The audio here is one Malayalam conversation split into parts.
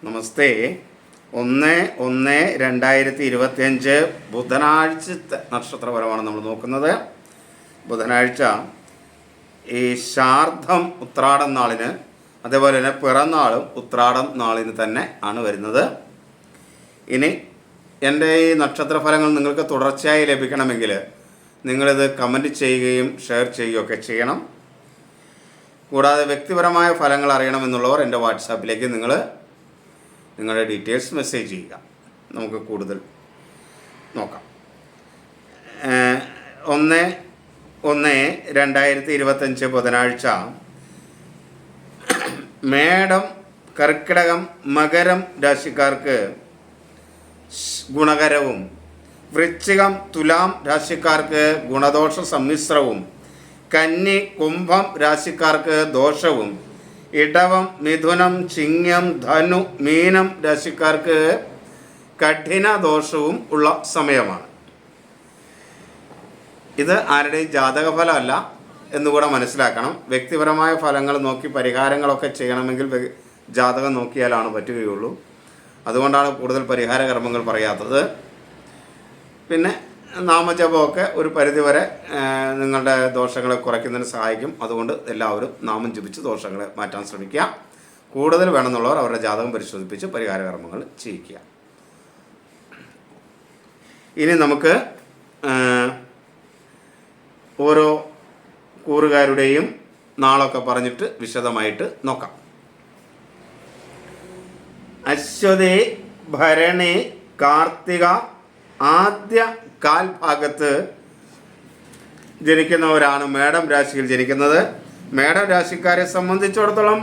നമസ്തേ. 1/1/2025 ബുധനാഴ്ചത്തെ നക്ഷത്രപരമാണ് നമ്മൾ നോക്കുന്നത്. ബുധനാഴ്ച ഈ ശാർദ്ധം ഉത്രാടം നാളിന്, അതേപോലെ തന്നെ പിറന്നാളും ഉത്രാടം നാളിന് തന്നെ ആണ് വരുന്നത്. ഇനി എൻ്റെ ഈ നക്ഷത്രഫലങ്ങൾ നിങ്ങൾക്ക് തുടർച്ചയായി ലഭിക്കണമെങ്കിൽ നിങ്ങളിത് കമൻറ്റ് ചെയ്യുകയും ഷെയർ ചെയ്യുകയൊക്കെ ചെയ്യണം. കൂടാതെ വ്യക്തിപരമായ ഫലങ്ങൾ അറിയണമെന്നുള്ളവർ എൻ്റെ വാട്സാപ്പിലേക്ക് നിങ്ങളുടെ ഡീറ്റെയിൽസ് മെസ്സേജ് ചെയ്യുക. നമുക്ക് കൂടുതൽ നോക്കാം. 1/1/2025 ബുധനാഴ്ച മേടം, കർക്കിടകം, മകരം രാശിക്കാർക്ക് ഗുണകരവും, വൃശ്ചികം, തുലാം രാശിക്കാർക്ക് ഗുണദോഷ സമ്മിശ്രവും, കന്നി, കുംഭം രാശിക്കാർക്ക് ദോഷവും, ഇടവം, മിഥുനം, ചിങ്ങം, ധനു, മീനം രാശിക്കാർക്ക് കഠിന ദോഷവും ഉള്ള സമയമാണ്. ഇത് ആരുടെയും ജാതകഫലമല്ല എന്നുകൂടെ മനസ്സിലാക്കണം. വ്യക്തിപരമായ ഫലങ്ങൾ നോക്കി പരിഹാരങ്ങളൊക്കെ ചെയ്യണമെങ്കിൽ ജാതകം നോക്കിയാലാണ് പറ്റുകയുള്ളൂ. അതുകൊണ്ടാണ് കൂടുതൽ പരിഹാര കർമ്മങ്ങൾ പറയാത്തത്. പിന്നെ നാമജപമൊക്കെ ഒരു പരിധിവരെ നിങ്ങളുടെ ദോഷങ്ങളെ കുറയ്ക്കുന്നതിന് സഹായിക്കും. അതുകൊണ്ട് എല്ലാവരും നാമം ജപിച്ച് ദോഷങ്ങളെ മാറ്റാൻ ശ്രമിക്കുക. കൂടുതൽ വേണമെന്നുള്ളവർ അവരുടെ ജാതകം പരിശോധിപ്പിച്ച് പരിഹാര കർമ്മങ്ങൾ ചെയ്യിക്കുക. ഇനി നമുക്ക് ഓരോ കൂറുകാരുടെയും നാളൊക്കെ പറഞ്ഞിട്ട് വിശദമായിട്ട് നോക്കാം. അശ്വതി, ഭരണി, കാർത്തിക ആദ്യ കാൽഭാഗത്ത് ജനിക്കുന്നവരാണ് മേടം രാശിയിൽ ജനിക്കുന്നത്. മേടം രാശിക്കാരെ സംബന്ധിച്ചിടത്തോളം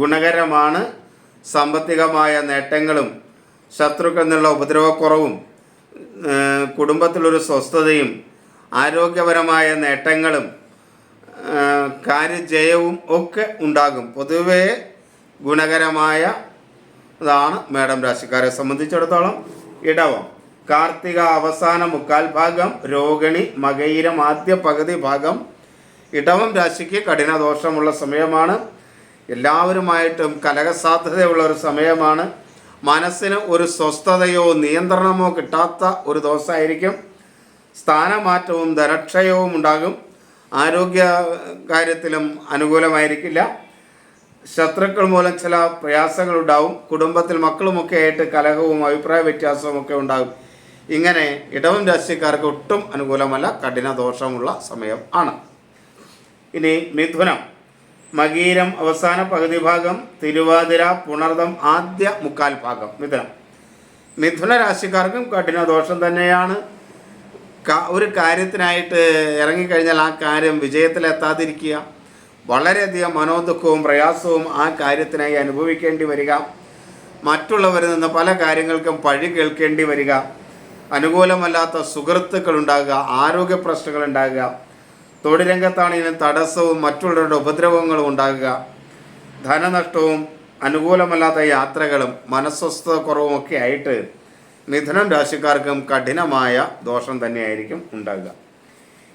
ഗുണകരമാണ്. സാമ്പത്തികമായ നേട്ടങ്ങളും ശത്രുക്കളിൽ നിന്നുള്ള ഉപദ്രവക്കുറവും കുടുംബത്തിലൊരു സ്വസ്ഥതയും ആരോഗ്യപരമായ നേട്ടങ്ങളും കാര്യജയവും ഒക്കെ ഉണ്ടാകും. പൊതുവേ ഗുണകരമായ താണ് മേടം രാശിക്കാരെ സംബന്ധിച്ചിടത്തോളം. ഇടവം, കാർത്തിക അവസാന മുക്കാൽ ഭാഗം, രോഹിണി, മകയിരം ആദ്യ പകുതി ഭാഗം. ഇടവം രാശിക്ക് കഠിന ദോഷമുള്ള സമയമാണ്. എല്ലാവരുമായിട്ടും കലഹസാധ്യതയുള്ള ഒരു സമയമാണ്. മനസ്സിന് ഒരു സ്വസ്ഥതയോ നിയന്ത്രണമോ കിട്ടാത്ത ഒരു ദിവസമായിരിക്കും. സ്ഥാനമാറ്റവും ധനക്ഷയവും ഉണ്ടാകും. ആരോഗ്യ കാര്യത്തിലും അനുകൂലമായിരിക്കില്ല. ശത്രുക്കൾ മൂലം ചില പ്രയാസങ്ങളുണ്ടാവും. കുടുംബത്തിൽ മക്കളുമൊക്കെ ആയിട്ട് കലഹവും അഭിപ്രായ വ്യത്യാസവും ഒക്കെ ഉണ്ടാകും. ഇങ്ങനെ ഇടവം രാശിക്കാർക്ക് ഒട്ടും അനുകൂലമല്ല, കഠിന ദോഷമുള്ള സമയം ആണ്. ഇനി മിഥുനം, മകീരം അവസാന പകുതി ഭാഗം, തിരുവാതിര, പുണർദം ആദ്യ മുക്കാൽ ഭാഗം. മിഥുന രാശിക്കാർക്കും കഠിന ദോഷം തന്നെയാണ്. ഒരു കാര്യത്തിനായിട്ട് ഇറങ്ങിക്കഴിഞ്ഞാൽ ആ കാര്യം വിജയത്തിലെത്താതിരിക്കുക, വളരെയധികം മനോദുഃഖവും പ്രയാസവും ആ കാര്യത്തിനായി അനുഭവിക്കേണ്ടി വരിക, മറ്റുള്ളവരിൽ നിന്ന് പല കാര്യങ്ങൾക്കും പഴി കേൾക്കേണ്ടി വരിക, അനുകൂലമല്ലാത്ത സുഹൃത്തുക്കൾ ഉണ്ടാകുക, ആരോഗ്യ പ്രശ്നങ്ങൾ ഉണ്ടാകുക, തൊഴിൽ രംഗത്താണെങ്കിലും തടസ്സവും മറ്റുള്ളവരുടെ ഉപദ്രവങ്ങളും ഉണ്ടാകുക, ധനനഷ്ടവും അനുകൂലമല്ലാത്ത യാത്രകളും മനസ്വസ്ഥത കുറവും ഒക്കെ ആയിട്ട് മിഥുനം രാശിക്കാർക്കും കഠിനമായ ദോഷം തന്നെയായിരിക്കും ഉണ്ടാകുക.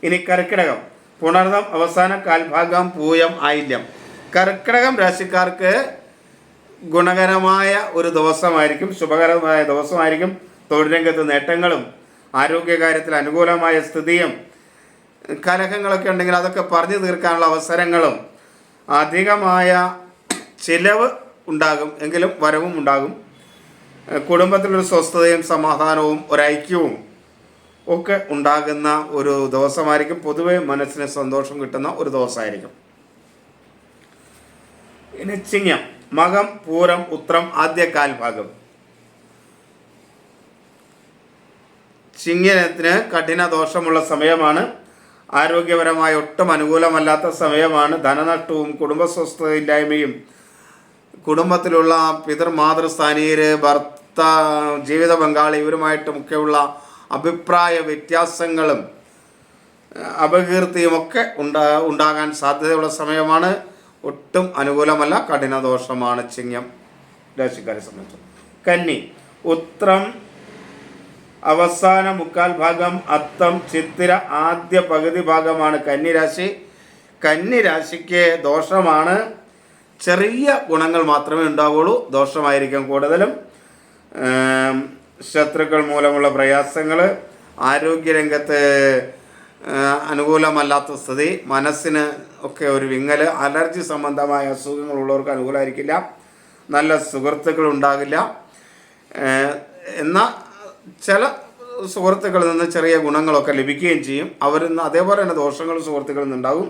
ഇനി കർക്കിടകം, പുണർദം അവസാന കാൽഭാഗം, പൂയം, ആയില്യം. കർക്കിടകം രാശിക്കാർക്ക് ഗുണകരമായ ഒരു ദിവസമായിരിക്കും, ശുഭകരമായ ദിവസമായിരിക്കും. തൊഴിൽ രംഗത്ത് നേട്ടങ്ങളും ആരോഗ്യകാര്യത്തിൽ അനുകൂലമായ സ്ഥിതിയും കലഹങ്ങളൊക്കെ ഉണ്ടെങ്കിൽ അതൊക്കെ പറഞ്ഞു തീർക്കാനുള്ള അവസരങ്ങളും അധികമായ ചിലവ് ഉണ്ടാകും, എങ്കിലും വരവും ഉണ്ടാകും. കുടുംബത്തിലൊരു സ്വസ്ഥതയും സമാധാനവും ഒരൈക്യവും ഒക്കെ ഉണ്ടാകുന്ന ഒരു ദിവസമായിരിക്കും. പൊതുവെ മനസ്സിന് സന്തോഷം കിട്ടുന്ന ഒരു ദിവസമായിരിക്കും. ഇനി ചിങ്ങം, മകം, പൂരം, ഉത്രം ആദ്യ കാൽഭാഗം. ചിങ്ങത്തിന് കഠിന ദോഷമുള്ള സമയമാണ്. ആരോഗ്യപരമായ ഒട്ടും അനുകൂലമല്ലാത്ത സമയമാണ്. ധനനഷ്ടവും കുടുംബസ്വസ്ഥതയില്ലായ്മയും കുടുംബത്തിലുള്ള പിതൃമാതൃസ്ഥാനീയര്, ജീവിത പങ്കാളി ഇവരുമായിട്ടുമൊക്കെയുള്ള അഭിപ്രായ വ്യത്യാസങ്ങളും അപകീർത്തിയുമൊക്കെ ഉണ്ടാകാൻ സാധ്യതയുള്ള സമയമാണ്. ഒട്ടും അനുകൂലമല്ല, കഠിന ദോഷമാണ് ചിങ്ങം രാശിക്കാരെ സംബന്ധിച്ച്. കന്നി, ഉത്രം അവസാന മുക്കാൽ ഭാഗം, അത്തം, ചിത്തിര ആദ്യ പകുതി ഭാഗമാണ് കന്നി രാശി. കന്നി രാശിക്ക് ദോഷമാണ്. ചെറിയ ഗുണങ്ങൾ മാത്രമേ ഉണ്ടാവുള്ളൂ. ദോഷമായിരിക്കും കൂടുതലും. ശത്രുക്കൾ മൂലമുള്ള പ്രയാസങ്ങൾ, ആരോഗ്യരംഗത്ത് അനുകൂലമല്ലാത്ത സ്ഥിതി, മനസ്സിന് ഒക്കെ ഒരു വിങ്ങൽ, അലർജി സംബന്ധമായ അസുഖങ്ങളുള്ളവർക്ക് അനുകൂലമായിരിക്കില്ല. നല്ല സുഹൃത്തുക്കൾ ഉണ്ടാകില്ല. എന്നാൽ ചില സുഹൃത്തുക്കളിൽ നിന്ന് ചെറിയ ഗുണങ്ങളൊക്കെ ലഭിക്കുകയും ചെയ്യും. അവരിൽ നിന്ന് അതേപോലെ തന്നെ ദോഷങ്ങളും സുഹൃത്തുക്കളിൽ നിന്നുണ്ടാകും.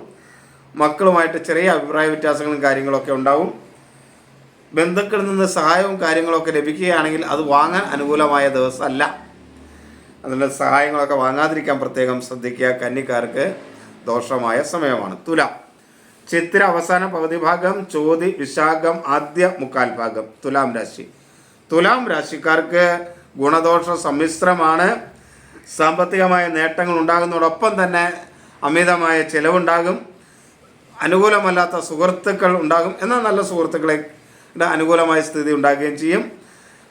മക്കളുമായിട്ട് ചെറിയ അഭിപ്രായ വ്യത്യാസങ്ങളും കാര്യങ്ങളൊക്കെ ഉണ്ടാവും. ബന്ധുക്കളിൽ നിന്ന് സഹായവും കാര്യങ്ങളൊക്കെ ലഭിക്കുകയാണെങ്കിൽ അത് വാങ്ങാൻ അനുകൂലമായ ദിവസമല്ല. അതിൻ്റെ സഹായങ്ങളൊക്കെ വാങ്ങാതിരിക്കാൻ പ്രത്യേകം ശ്രദ്ധിക്കുക. കന്നിക്കാർക്ക് ദോഷമായ സമയമാണ്. തുലാം. ചിത്തിര അവസാന പകുതി ഭാഗം, ചോതി വിശാഖം ആദ്യ മുക്കാൽ ഭാഗം തുലാം രാശി. തുലാം രാശിക്കാർക്ക് ഗുണദോഷ സമ്മിശ്രമാണ്. സാമ്പത്തികമായ നേട്ടങ്ങൾ ഉണ്ടാകുന്നതോടൊപ്പം തന്നെ അമിതമായ ചിലവുണ്ടാകും. അനുകൂലമല്ലാത്ത സുഹൃത്തുക്കൾ ഉണ്ടാകും. എന്നാൽ നല്ല സുഹൃത്തുക്കളെ അനുകൂലമായ സ്ഥിതി ഉണ്ടാകുകയും ചെയ്യും.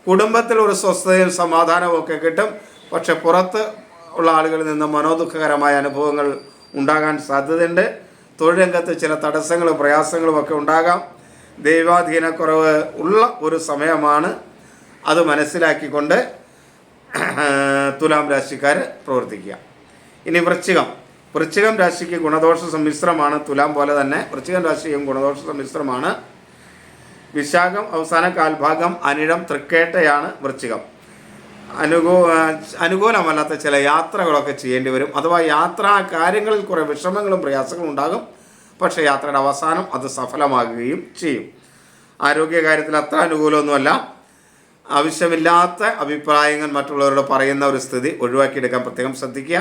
കുടുംബത്തിൽ ഒരു സ്വസ്ഥതയും സമാധാനവും ഒക്കെ കിട്ടും. പക്ഷെ പുറത്ത് ഉള്ള ആളുകളിൽ നിന്ന് മനോദുഃഖകരമായ അനുഭവങ്ങൾ ഉണ്ടാകാൻ സാധ്യതയുണ്ട്. തൊഴിൽ രംഗത്ത് ചില തടസ്സങ്ങളും പ്രയാസങ്ങളും ഒക്കെ ഉണ്ടാകാം. ദൈവാധീനക്കുറവ് ഉള്ള ഒരു സമയമാണ്. അത് മനസ്സിലാക്കിക്കൊണ്ട് തുലാം രാശിക്കാർ പ്രവർത്തിക്കുക. ഇനി വൃശ്ചികം രാശിക്ക് ഗുണദോഷ സമ്മിശ്രമാണ്. തുലാം പോലെ തന്നെ വൃശ്ചികം രാശിയും ഗുണദോഷ സമ്മിശ്രമാണ്. വിശാഖം അവസാന കാൽഭാഗം, അനിഴം തൃക്കേട്ടയാണ് വൃശ്ചികം. അനുകൂലമല്ലാത്ത ചില യാത്രകളൊക്കെ ചെയ്യേണ്ടി വരും. അഥവാ യാത്രാ കാര്യങ്ങളിൽ കുറേ വിഷമങ്ങളും പ്രയാസങ്ങളും ഉണ്ടാകും. പക്ഷേ യാത്രയുടെ അവസാനം അത് സഫലമാകുകയും ചെയ്യും. ആരോഗ്യകാര്യത്തിൽ അത്ര അനുകൂലമൊന്നുമല്ല. ആവശ്യമില്ലാത്ത അഭിപ്രായങ്ങൾ മറ്റുള്ളവരോട് പറയുന്ന ഒരു സ്ഥിതി ഒഴിവാക്കിയെടുക്കാൻ പ്രത്യേകം ശ്രദ്ധിക്കുക.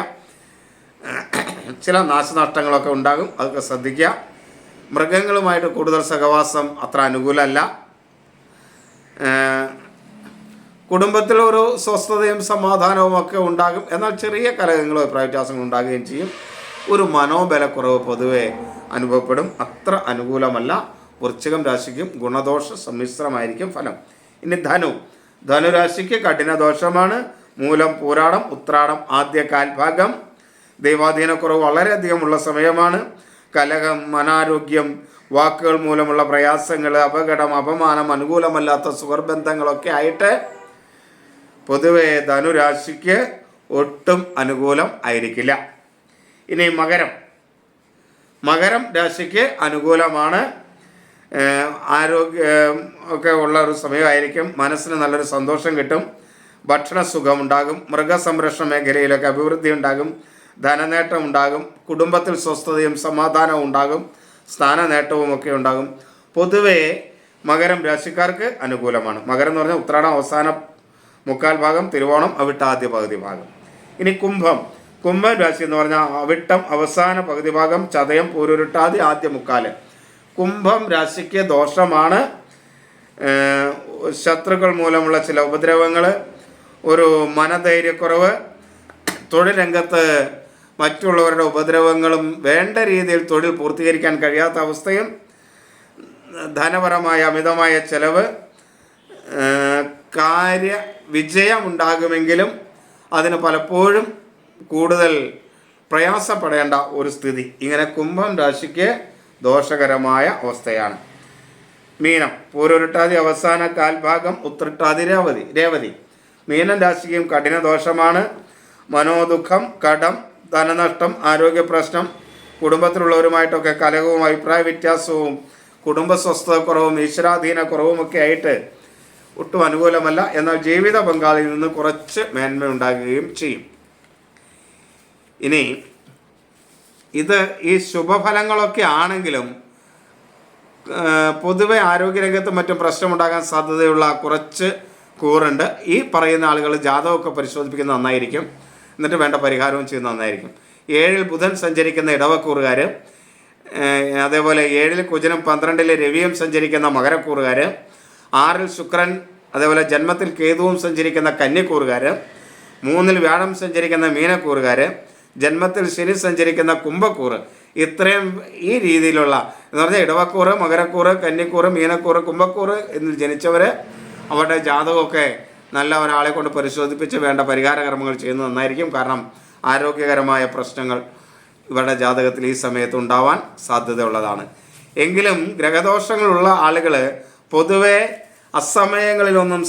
ചില നാശനഷ്ടങ്ങളൊക്കെ ഉണ്ടാകും, അതൊക്കെ ശ്രദ്ധിക്കുക. മൃഗങ്ങളുമായിട്ട് കൂടുതൽ സഹവാസം അത്ര അനുകൂലമല്ല. കുടുംബത്തിൽ ഒരു സ്വസ്ഥതയും സമാധാനവും ഒക്കെ ഉണ്ടാകും. എന്നാൽ ചെറിയ കലഹങ്ങളും അഭിപ്രായ വ്യത്യാസങ്ങളും ഉണ്ടാകുകയും ചെയ്യും. ഒരു മനോബലക്കുറവ് പൊതുവെ അനുഭവപ്പെടും. അത്ര അനുകൂലമല്ല. വൃശ്ചികം രാശിക്കും ഗുണദോഷ സമ്മിശ്രമായിരിക്കും ഫലം. ഇനി ധനുരാശിക്ക് കഠിനദോഷമാണ്. മൂലം പൂരാടം ഉത്രാടം ആദ്യ കാൽഭാഗം. ദൈവാധീനക്കുറവ് വളരെയധികമുള്ള സമയമാണ്. കലഹം, അനാരോഗ്യം, വാക്കുകൾ മൂലമുള്ള പ്രയാസങ്ങൾ, അപകടം, അപമാനം, അനുകൂലമല്ലാത്ത സുഹൃബന്ധങ്ങളൊക്കെ ആയിട്ട് പൊതുവെ ധനുരാശിക്ക് ഒട്ടും അനുകൂലം ആയിരിക്കില്ല. ഇനി മകരം രാശിക്ക് അനുകൂലമാണ്. ആരോഗ്യം ഒക്കെ ഉള്ള ഒരു സമയമായിരിക്കും. മനസ്സിന് നല്ലൊരു സന്തോഷം കിട്ടും. ഭക്ഷണ സുഖം ഉണ്ടാകും. മൃഗസംരക്ഷണ മേഖലയിലൊക്കെ അഭിവൃദ്ധി ഉണ്ടാകും. ധനനേട്ടം ഉണ്ടാകും. കുടുംബത്തിൽ സ്വസ്ഥതയും സമാധാനവും ഉണ്ടാകും. സ്ഥാനനേട്ടവും ഒക്കെ ഉണ്ടാകും. പൊതുവേ മകരം രാശിക്കാർക്ക് അനുകൂലമാണ്. മകരം എന്ന് പറഞ്ഞാൽ ഉത്രാടം അവസാന മുക്കാൽ ഭാഗം, തിരുവോണം അവിട്ട ആദ്യ പകുതി ഭാഗം. ഇനി കുംഭം രാശി എന്ന് പറഞ്ഞാൽ അവിട്ടം അവസാന പകുതി ഭാഗം, ചതയം പൂരുരുട്ടാതി ആദ്യ മുക്കാല്. കുംഭം രാശിക്ക് ദോഷമാണ്. ശത്രുക്കൾ മൂലമുള്ള ചില ഉപദ്രവങ്ങൾ, ഒരു മനധൈര്യക്കുറവ്, തൊഴിൽ രംഗത്ത് മറ്റുള്ളവരുടെ ഉപദ്രവങ്ങളും വേണ്ട രീതിയിൽ തൊഴിൽ പൂർത്തീകരിക്കാൻ കഴിയാത്ത അവസ്ഥയും, ധനപരമായ അമിതമായ ചെലവ്, കാര്യ വിജയമുണ്ടാകുമെങ്കിലും അതിന് പലപ്പോഴും കൂടുതൽ പ്രയാസപ്പെടേണ്ട ഒരു സ്ഥിതി. ഇങ്ങനെ കുംഭം രാശിക്ക് ദോഷകരമായ അവസ്ഥയാണ്. മീനം പൂരുരുട്ടാതി അവസാന കാൽഭാഗം, ഉത്രട്ടാതി രേവതി. മീനം രാശിക്കും കഠിന ദോഷമാണ്. മനോദുഃഖം, കടം, ധനനഷ്ടം, ആരോഗ്യ പ്രശ്നം, കുടുംബത്തിലുള്ളവരുമായിട്ടൊക്കെ കലഹവും അഭിപ്രായ വ്യത്യാസവും കുടുംബ സ്വസ്ഥതക്കുറവും ഈശ്വരാധീനക്കുറവും ഒക്കെ ആയിട്ട് ഒട്ടും അനുകൂലമല്ല. എന്നാൽ ജീവിത പങ്കാളിയിൽ നിന്ന് കുറച്ച് മേന്മ ഉണ്ടാകുകയും ചെയ്യും. ഇനി ഇത് ഈ ശുഭഫലങ്ങളൊക്കെ ആണെങ്കിലും പൊതുവെ ആരോഗ്യരംഗത്ത് മറ്റും പ്രശ്നമുണ്ടാകാൻ സാധ്യതയുള്ള കുറച്ച് കൂറുണ്ട്. ഈ പറയുന്ന ആളുകൾ ജാതകമൊക്കെ പരിശോധിപ്പിക്കുന്നത് നന്നായിരിക്കും. എന്നിട്ട് വേണ്ട പരിഹാരവും ചെയ്യുന്നത് നന്നായിരിക്കും. 7-ൽ ബുധൻ സഞ്ചരിക്കുന്ന ഇടവക്കൂറുകാർ, അതേപോലെ 7-ൽ കുജനും 12-ൽ രവിയും സഞ്ചരിക്കുന്ന മകരക്കൂറുകാർ, 6-ൽ ശുക്രൻ അതേപോലെ ജന്മത്തിൽ കേതുവും സഞ്ചരിക്കുന്ന കന്നിക്കൂറുകാർ, 3-ൽ വ്യാഴം സഞ്ചരിക്കുന്ന മീനക്കൂറുകാർ, ജന്മത്തിൽ ശനി സഞ്ചരിക്കുന്ന കുംഭക്കൂറ്, ഇത്രയും ഈ രീതിയിലുള്ള എന്ന് പറഞ്ഞാൽ ഇടവക്കൂറ്, മകരക്കൂറ്, കന്നിക്കൂറ്, മീനക്കൂറ്, കുംഭക്കൂറ് എന്നിൽ ജനിച്ചവർ അവരുടെ ജാതകമൊക്കെ നല്ല ഒരാളെ കൊണ്ട് പരിശോധിപ്പിച്ച് വേണ്ട പരിഹാര കർമ്മങ്ങൾ ചെയ്യുന്നത് നന്നായിരിക്കും. കാരണം ആരോഗ്യകരമായ പ്രശ്നങ്ങൾ ഇവരുടെ ജാതകത്തിൽ ഈ സമയത്ത് ഉണ്ടാവാൻ സാധ്യതയുള്ളതാണ്. എങ്കിലും ഗ്രഹദോഷങ്ങളുള്ള ആളുകൾ പൊതുവെ അസമയങ്ങളിലൊന്നും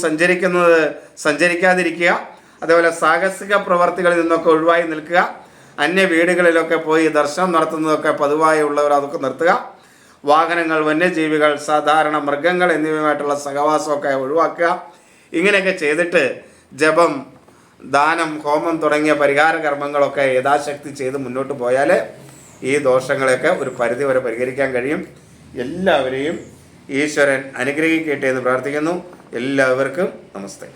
സഞ്ചരിക്കാതിരിക്കുക. അതേപോലെ സാഹസിക പ്രവർത്തികളിൽ നിന്നൊക്കെ ഒഴിവായി നിൽക്കുക. അന്യ വീടുകളിലൊക്കെ പോയി ദർശനം നടത്തുന്നതൊക്കെ പതിവായി ഉള്ളവർ അതൊക്കെ നിർത്തുക. വാഹനങ്ങൾ, വന്യജീവികൾ, സാധാരണ മൃഗങ്ങൾ എന്നിവയുമായിട്ടുള്ള സഹവാസമൊക്കെ ഒഴിവാക്കുക. ഇങ്ങനെയൊക്കെ ചെയ്തിട്ട് ജപം, ദാനം, ഹോമം തുടങ്ങിയ പരിഹാര കർമ്മങ്ങളൊക്കെ യഥാശക്തി ചെയ്ത് മുന്നോട്ട് പോയാൽ ഈ ദോഷങ്ങളെയൊക്കെ ഒരു പരിധിവരെ പരിഹരിക്കാൻ കഴിയും. എല്ലാവരെയും ഈശ്വരൻ അനുഗ്രഹിക്കട്ടെ എന്ന് പ്രാർത്ഥിക്കുന്നു. എല്ലാവർക്കും നമസ്തേ.